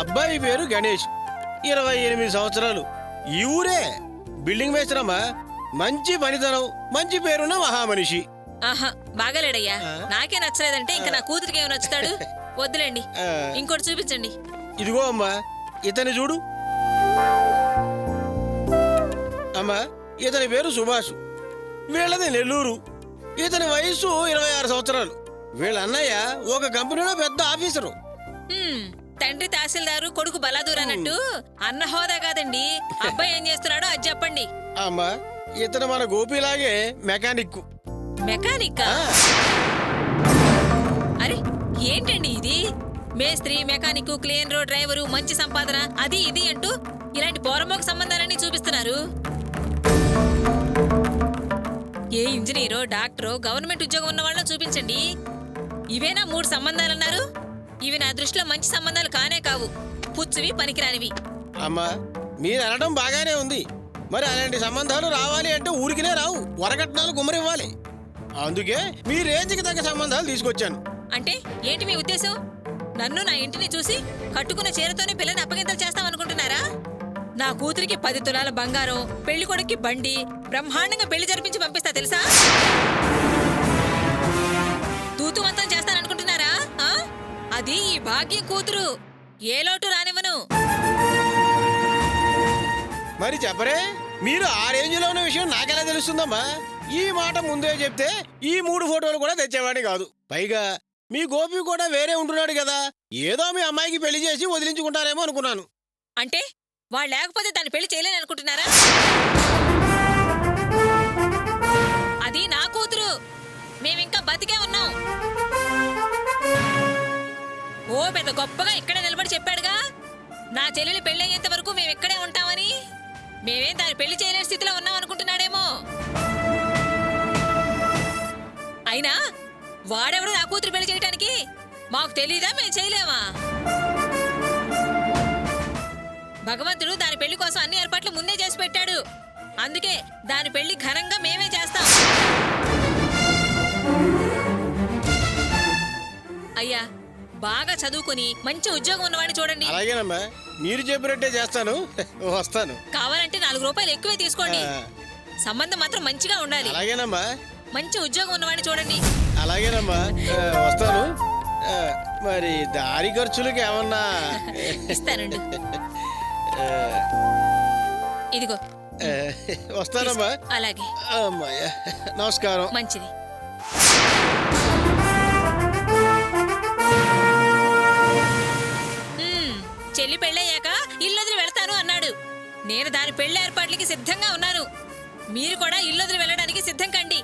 అబ్బాయి పేరు గణేష్, 28 సంవత్సరాలు. ఈ ఊరే. బిల్డింగ్ మేస్త్రమ్మా. మంచి పనితనం, మంచి పేరున్న మహామనిషి. ఆహా బాగాలేడయ్యా. నాకే నచ్చలేదంటే ఇంకా నా కూతురికి ఏమి నచ్చుతాడు? వద్దులేండి, ఇంకోటి చూపించండి. ఇదిగో అమ్మా, ఇతని చూడు. అమ్మా, ఇతని పేరు సుభాష్. వీళ్ళది నెల్లూరు. ఇతని వయసు 26 సంవత్సరాలు. వీళ్ళ అన్నయ్య ఒక కంపెనీలో పెద్ద ఆఫీసరు. తండ్రి తహసీల్దారు, కొడుకు బలాదూర్ అన్నట్టు అన్న హోదా కాదండి. అబ్బాయి ఏం చేస్తున్నాడో అది చెప్పండి. అమ్మా, ఇతను మన గోపిలాగే మెకానిక్. మెకానిక్? అరే ఏంటండి ఇది? మేస్త్రి, మెకానిక్, క్లీనరు, డ్రైవరు, మంచి సంపాదన, అది ఇది అంటూ ఇలాంటి పోరమోక సంబంధాలన్నీ చూపిస్తున్నారు. ఏ ఇంజనీరో, డాక్టరో, గవర్నమెంట్ ఉద్యోగం ఉన్న వాళ్ళని చూపించండి. ఇవేనా 3 సంబంధాలన్నారు? ఇవి నా దృష్టిలో మంచి సంబంధాలు కానే కావు. పుచ్చువి, పనికిరానివి. అమ్మా, మీరు అనడం బాగానే ఉంది. మరి అలాంటి సంబంధాలు రావాలి అంటే ఊరికినే రావు, వరకట్నాలు గుమ్మరివ్వాలి. అందుకే మీ రేంజ్కి తగ్గ సంబంధాలు తీసుకొచ్చాను. అంటే ఏంటి మీ ఉద్దేశం? నన్ను, నా ఇంటిని చూసి కట్టుకున్న చీరతోనే పిల్లని అప్పగింతలు చేస్తామనుకుంటున్నారా? నా కూతురికి 10 తులాల బంగారం, పెళ్లి కొడుక్కి బండి, బ్రహ్మాండంగా పెళ్లి జరిపించి పంపిస్తా తెలుసా? తూతువంతం చేస్తాననుకుంటున్నారా? అది ఈ భాగ్యం కూతురు. ఏ లోటు రానివ్వను. మరి చెప్పరే, మీరు ఆ రేంజ్లో ఉన్న విషయం నాకెలా తెలుస్తుందమ్మా? ఈ మాట ముందే చెప్తే ఈ 3 ఫోటోలు కూడా తెచ్చేవాడిని కాదు. పైగా మీ గోపి కూడా వేరే ఉంటున్నాడు కదా, ఏదో మీ అమ్మాయికి పెళ్లి చేసి వదిలించుకుంటారేమో అనుకున్నాను. అంటే వాళ్ళు లేకపోతే దాన్ని పెళ్లి చేయలేని అనుకుంటున్నారా? అది నా కూతురు. మేమింకా బతికే ఉన్నాం. ఓ పెద్ద గొప్పగా ఇక్కడే నిలబడి చెప్పాడుగా, నా చెల్లెలు పెళ్ళయ్యేంత వరకు మేము ఇక్కడే ఉంటామని. మేమేం దాన్ని పెళ్లి చేయలేని స్థితిలో ఉన్నాం అనుకుంటున్నాడేమో. అయినా వాడెవడు నా కూతురు పెళ్లి చేయటానికి? మాకు తెలీదా? మేము చేయలేమా? భగవంతుడు దాని పెళ్లి కోసం అన్ని ఏర్పాట్లు ముందే చేసి పెట్టాడు. అందుకే దాని పెళ్లి ఘనంగా మేమే చేస్తాం. అయ్యా, బాగా చదువుకుని మంచి ఉద్యోగం ఉన్నవాడిని చూడండి. అలాగేనమ్మా, మీరు చెప్పినట్టే చేస్తాను. వస్తాను. కావాలంటే 4 రూపాయలు ఎక్కువే తీసుకోండి. సంబంధం మాత్రం మంచిగా ఉండాలి. అలాగేనమ్మా. మంచి ఉద్యోగం ఉన్నవాడిని చూడండి. అలాగేనమ్మా, వస్తాను. మరి దారి ఖర్చులకి ఏమన్నా ఇస్తానండి. ఇదిగో. వస్తానమ్మా. అలాగే. అమ్మాయ్యా, నమస్కారం. మంచిది. చెల్లి పెళ్ళయ్యాక ఇల్లొదిలి వెళ్తాను అన్నాడు. నేను దాని పెళ్లి ఏర్పాట్లకి సిద్ధంగా ఉన్నాను. మీరు కూడా ఇల్లొదిలి వెళ్ళడానికి సిద్ధం కండి.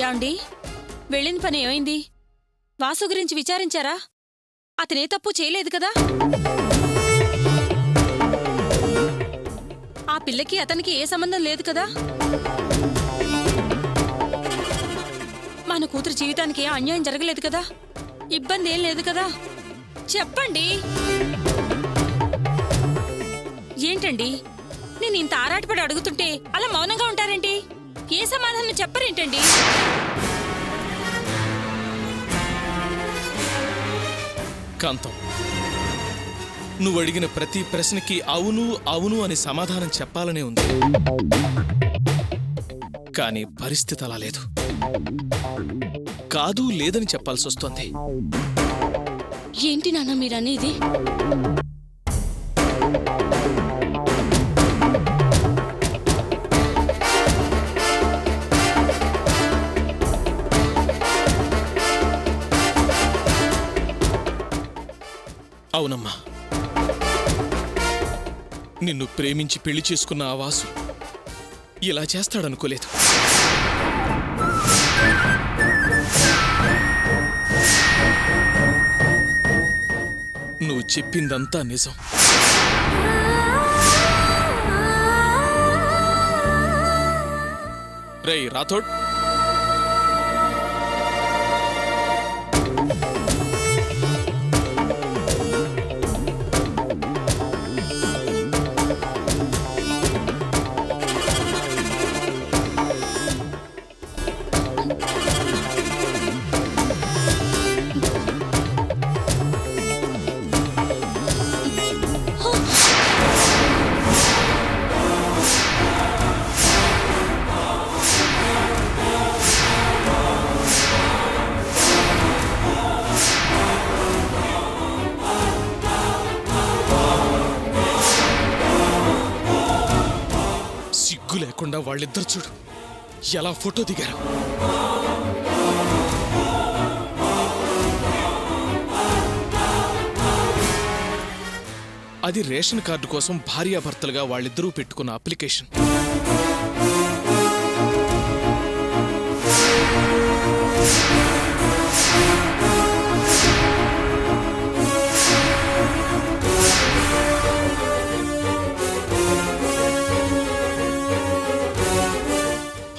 యాండి, వెళ్ళిన పని ఏమైంది? వాసు గురించి విచారించారా? అతనే తప్పు చేయలేదు కదా? ఆ పిల్లకి అతనికి ఏ సంబంధం లేదు కదా? మన కూతురు జీవితానికి అన్యాయం జరగలేదు కదా? ఇబ్బంది ఏం లేదు కదా? చెప్పండి. ఏంటండి, నేను ఇంత ఆరాటపడి అడుగుతుంటే అలా మౌనంగా ఉంటారేంటి? ఏ సమాధానం చెప్పరేంటండి? కాంతం, నువ్వు అడిగిన ప్రతి ప్రశ్నకి అవును అవును అని సమాధానం చెప్పాలనే ఉంది. కానీ పరిస్థితి అలా లేదు. కాదు లేదని చెప్పాల్సి వస్తోంది. ఏంటి నాన్న మీరనేది? అవునమ్మా, నిన్ను ప్రేమించి పెళ్లి చేసుకున్న ఆ వాసు ఇలా చేస్తాడనుకోలేదు. నువ్వు చెప్పిందంతా నిజం. రేయ్ రాథోడ్, సిగ్గు లేకుండా వాళ్ళిద్దరు చూడు ఎలా ఫోటో దిగారు. అది రేషన్ కార్డు కోసం భార్యాభర్తలుగా వాళ్ళిద్దరూ పెట్టుకున్న అప్లికేషన్.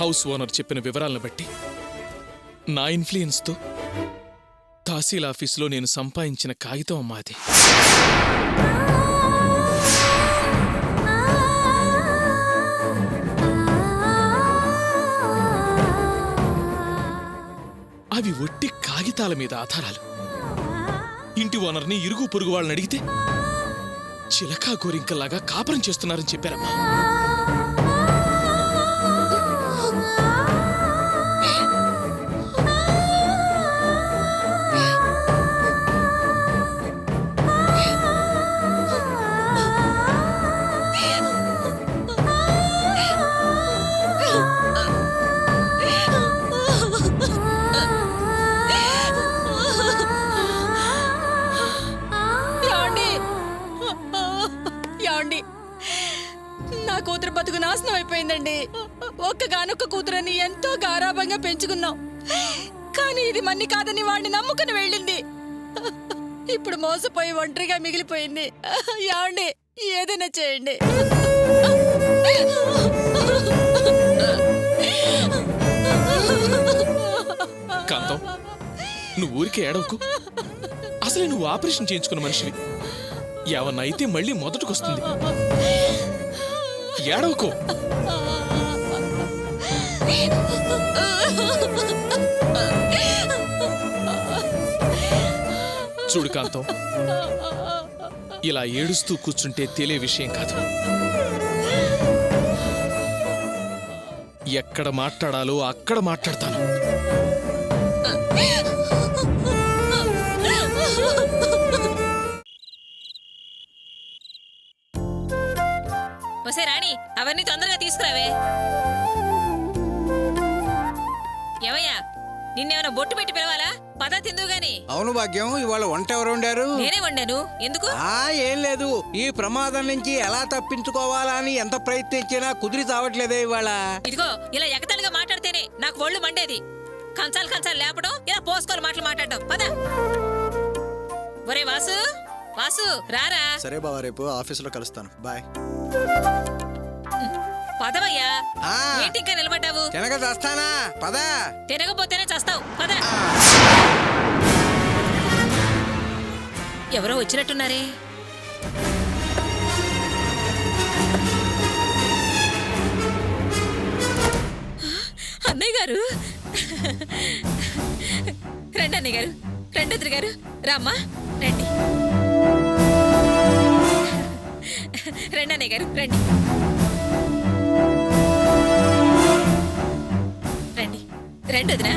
హౌస్ ఓనర్ చెప్పిన వివరాలను బట్టి నా ఇన్ఫ్లుయెన్స్తో తహసీల్ ఆఫీసులో నేను సంపాదించిన కాగితం అమ్మా అది. అవి ఒట్టి కాగితాల మీద ఆధారాలు. ఇంటి ఓనర్ని ఇరుగు పొరుగు వాళ్ళని అడిగితే చిలకా గోరింకల్లాగా కాపురం చేస్తున్నారని చెప్పారమ్మా. నా కూతురు బతుకు నాశనం అయిపోయిందండి. ఒక్కగానొక్క కూతురని ఎంతో గారాభంగా పెంచుకున్నాం, కానీ ఇది మన్ని కాదని వాడిని నమ్ముకుని వెళ్ళింది. ఇప్పుడు మోసపోయి ఒంటరిగా మిగిలిపోయింది. యాండి ఏదైనా చేయండి. కాంతం, నువ్వు ఊరికే ఏడవకు. అసలే నువ్వు ఆపరేషన్ చేయించుకున్న మనిషివి. ఏమన్నా అయితే మళ్ళీ మొదటికొస్తుంది. ఏడవకు. చూడు కాంతం, ఇలా ఏడుస్తూ కూర్చుంటే తేలే విషయం కాదు. ఎక్కడ మాట్లాడాలో అక్కడ మాట్లాడతాను. వసే రాణి, అవన్నీ తొందరగా తీసుకురావే. ఏమయ్యా, నిన్నేమైనా బొట్టు పెట్టి పిలవాలా? పద తిందు గాని. అవును భాగ్యం, ఇవాళ వంట ఎవరు వండారు? నేనే వండాను. ఎందుకు? ఏం లేదు, ఈ ప్రమాదం నుంచి ఎలా తప్పించుకోవాలా అని ఎంత ప్రయత్నించినా కుదిరి చావట్లేదే ఇవాళ. ఇదిగో, ఇలా ఎగతాళిగా మాట్లాడితేనే నాకు ఒళ్ళు మండేది. కంచాలు లేపడం, ఇలా పోసుకోలు మాటలు మాట్లాడడం. పద. ఒరే వాసు, వాసు రారా. సరే బావా, రేపు ఆఫీసులో కలుస్తాను. బాయ్. పదవయ్యా. ఏంటి ఇంకా నిలబడ్డావు? తినక చస్తానా? పద. తినకపోతేనే చస్తావు. పద. ఎవరో వచ్చినట్టున్నారే. అన్నయ్య గారు, రండి అన్నయ్య గారు, రండి వదిన గారు, రామ్మా రండి. రండి అన్నయ్య గారు, రండి రండి రండి వదినా.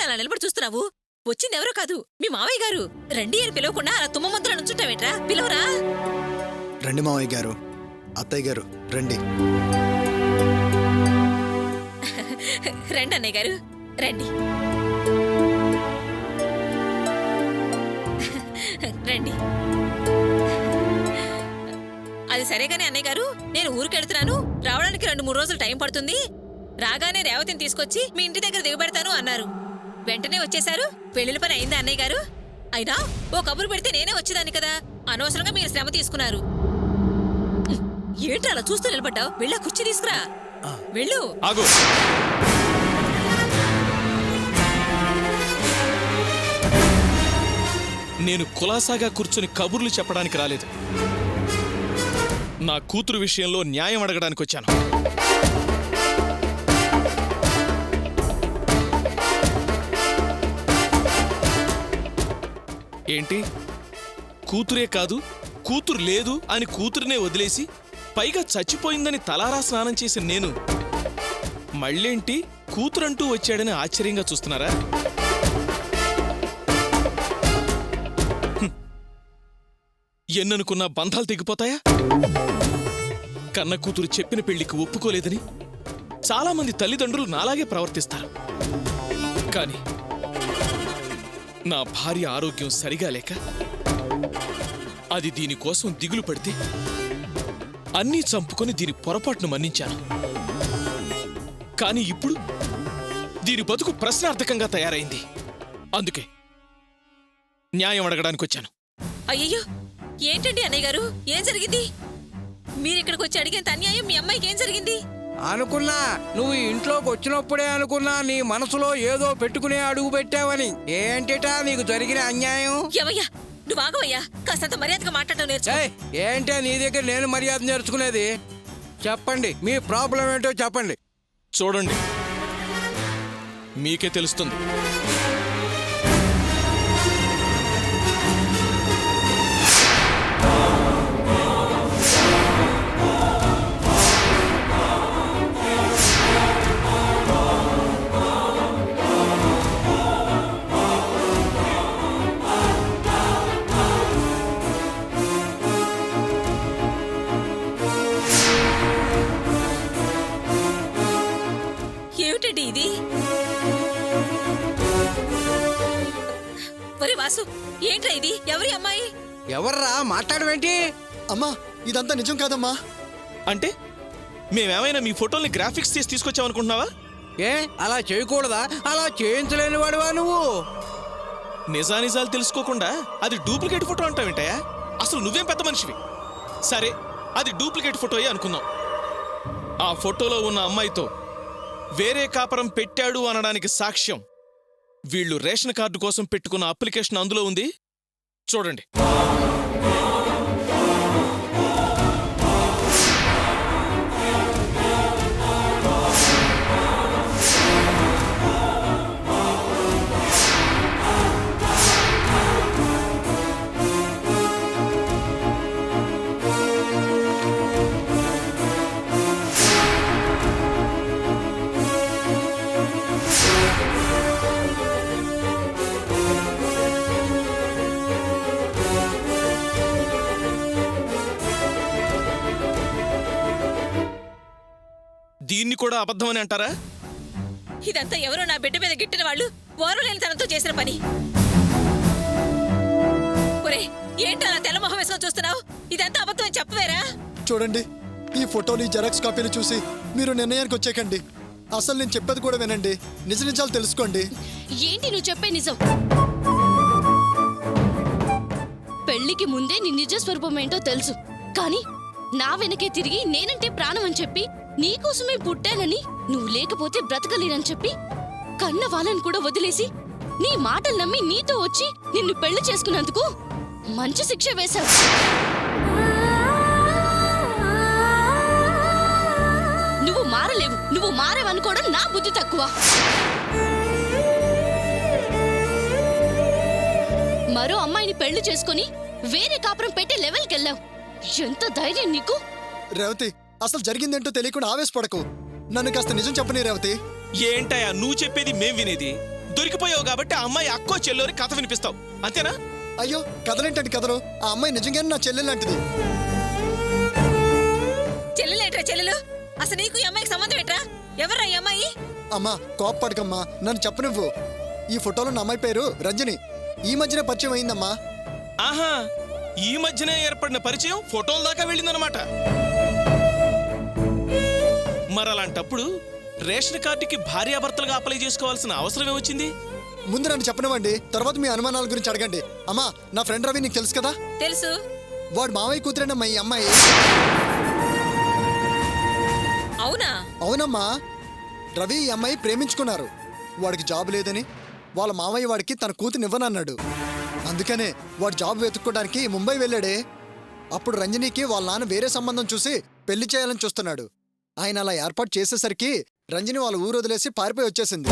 అలా నిలబడి చూస్తున్నావు? వచ్చింది ఎవరో కాదు, మీ మావయ్య గారు. రండి అని పిలవకుండా అలా తుమ్మ ముద్ర నుంచుంటావేట్రా? పిలవరా? రండి మావయ్య గారు, అత్తయ్య గారు రండి. రండి అన్నయ్య గారు, రండి రండి. అది సరేగానే అన్నయ్య గారు, నేను ఊరికెడుతున్నాను, రావడానికి 2-3 రోజులు టైం పడుతుంది. రాగానే రేవతిని తీసుకొచ్చి మీ ఇంటి దగ్గర దిగబెడతాను అన్నారు. వెంటనే వచ్చేశారు. పెళ్లిల పని అయిందా అన్నయ్య గారు? అయినా ఓ కబురు పెడితే నేనే వచ్చేదాన్ని కదా. అనవసరంగా మీరు శ్రమ తీసుకున్నారు. ఏంటి అలా చూస్తూ నిలబడ్డావు? వెళ్ళా కుర్చీ తీసుకురా. వెళ్ళు. ఆగు. నేను కులాసాగా కూర్చొని కబుర్లు చెప్పడానికి రాలేదు. నా కూతురు విషయంలో న్యాయం అడగడానికి వచ్చాను. ఏంటి? కూతురే కాదు, కూతురు లేదు అని కూతురునే వదిలేసి పైగా చచ్చిపోయిందని తలారా స్నానం చేసిన నేను మళ్ళేంటి కూతురంటూ వచ్చాడని ఆశ్చర్యంగా చూస్తున్నారా? ఎన్ననుకున్నా బంధాలు తెగిపోతాయా? కన్న కూతురు చెప్పిన పెళ్లికి ఒప్పుకోలేదని చాలామంది తల్లిదండ్రులు నాలాగే ప్రవర్తిస్తారు. కానీ నా భార్య ఆరోగ్యం సరిగా లేక అది దీనికోసం దిగులు పడితే అన్నీ చంపుకొని దీని పొరపాటును మన్నించాను. కానీ ఇప్పుడు దీని బతుకు ప్రశ్నార్థకంగా తయారైంది. అందుకే న్యాయం అడగడానికి వచ్చాను. అయ్యయ్యో, ఏంటండి అన్నయ్య గారు, ఏం జరిగింది? మీరిక్కడికి వచ్చి అడిగేంత అన్యాయం మీ అమ్మాయికి ఏం జరిగింది? అనుకున్నా నువ్వు ఇంట్లోకి వచ్చినప్పుడే అనుకున్నా నీ మనసులో ఏదో పెట్టుకునే అడుగు పెట్టావని. ఏంటిటా నీకు జరిగిన అన్యాయం? ఎవయ్యా నువ్వు ఆగవయ్యా, కాస్తంత మర్యాదగా మాట్లాడటం నేర్చు. ఏయ్, ఏంటే నీ దగ్గర నేను మర్యాద నేర్చుకునేది? చెప్పండి, మీ ప్రాబ్లం ఏంటో చెప్పండి. చూడండి, మీకే తెలుస్తుంది. ఏమిటండి ఇది? ఒరే వాసు, ఏంట్రా ఇది? ఎవరి అమ్మాయి? ఎవర్రా మాట్లాడవేంటి? అమ్మా, ఇదంతా నిజం కాదమ్మా. అంటే మేమేమైనా మీ ఫోటోల్ని గ్రాఫిక్స్ చేసి తీసుకొచ్చామనుకుంటున్నావా? ఏ అలా చేయకూడదా? అలా చేయించలేని వాడివా నువ్వు? నిజానిజాలు తెలుసుకోకుండా అది డూప్లికేట్ ఫోటో అంటావేంటయా? అసలు నువ్వేం పెద్ద మనిషివి. సరే, అది డూప్లికేట్ ఫోటోయే అనుకుందాం. ఆ ఫోటోలో ఉన్న అమ్మాయితో వేరే కాపురం పెట్టాడు అనడానికి సాక్ష్యం వీళ్ళు రేషన్ కార్డు కోసం పెట్టుకున్న అప్లికేషన్ అందులో ఉంది. చూడండి. దీన్ని కూడా అబద్ధమని అంటారా? ఇదంతా ఎవరో నా బిడ్డ మీద గిట్టిన వాళ్ళు ఓర్వలేని తనంతో చేసిన పని. ఒరే, ఏంటి అలా తెల్లమొహం వేసుకొని చూస్తున్నావు? ఇదంతా అబద్ధం అని చెప్పవేరా? చూడండి, ఈ ఫోటోలు, ఈ జెరాక్స్ కాపీలు చూసి మీరు నిర్ణయానికి వచ్చేకండి. అసలు నేను చెప్పేది కూడా వినండి, నిజ నిజాలు తెలుసుకోండి. ఏంటి నువ్వు చెప్పే నిజం? పెళ్లికి ముందే నీ నిజ స్వరూపం ఏంటో తెలుసు. కానీ నా వెనకే తిరిగి నేనంటే ప్రాణం అని చెప్పి, నీకోసమే పుట్టానని, నువ్వు లేకపోతే బ్రతకలేనని చెప్పి కన్న వాళ్ళని కూడా వదిలేసి నీ మాటలు నమ్మి నీతో వచ్చి నిన్ను పెళ్లి చేసుకున్నందుకు మంచి శిక్ష వేశావు. నువ్వు మారలేవు. నువ్వు మారేవనుకోవడం నా బుద్ధి తక్కువ. మరో అమ్మాయిని పెళ్లి చేసుకుని వేరే కాపురం పెట్టే లెవెల్కి వెళ్ళావు. ఎంత ధైర్యం నీకు? రేవతి, అసలు జరిగిందేంటో తెలియకుండా ఆవేశపడకు. నన్ను కాస్త నిజం చెప్పని రేవతి. ఏంటయా నువ్వు చెప్పేది మేం వినేది? దొరికిపోయావు కాబట్టి ఆ అమ్మాయి అక్కో చెల్లోని కథ వినిపిస్తావు అంతేనా? అయ్యో కథలేంటండి కథలు, ఆ అమ్మాయి నిజంగానే నా చెల్లెలు లాంటిది. చెల్లెలేట్రా చెల్లెలు? అసలు నీకు ఈ అమ్మాయికి సంబంధం ఏంట్రా? ఎవర్రా ఈ అమ్మాయి? అమ్మా కోప్పడకమ్మా, నన్ను చెప్పనివ్వు. ఈ ఫోటోలో నా అమ్మాయి పేరు రంజని. ఈ మధ్యనే పరిచయం అయిందమ్మా. ఆహా, ఈ మధ్యనే ఏర్పడిన పరిచయం ఫోటోల దాకా వెళ్ళిందనమాట. మరలాంటప్పుడు రేషన్ కార్డుకి భార్యాభర్తలుగా అప్లై చేసుకోవాల్సిన అవసరం ఏమొచ్చింది? ముందు నన్ను చెప్పనివ్వండి, తర్వాత మీ అనుమానాల గురించి అడగండి. అమ్మా నా ఫ్రెండ్ రవి నీకు తెలుసు కదా? తెలుసు. వాడు మావయ్య కూతురేనమ్మా ఈ అమ్మాయి. అవునా? అవునమ్మా, రవి ఈ అమ్మాయి ప్రేమించుకున్నారు. వాడికి జాబ్ లేదని వాళ్ళ మావయ్య వాడికి తన కూతురునివ్వనన్నాడు. అందుకనే వాడు జాబ్ వెతుక్కోవడానికి ముంబై వెళ్ళాడే. అప్పుడు రంజనీకి వాళ్ళ నాన్న వేరే సంబంధం చూసి పెళ్లి చేయాలని చూస్తున్నాడు. ఆయన అలా ఏర్పాటు చేసేసరికి రంజని వాళ్ళ ఊరు వదిలేసి పారిపోయి వచ్చేసింది.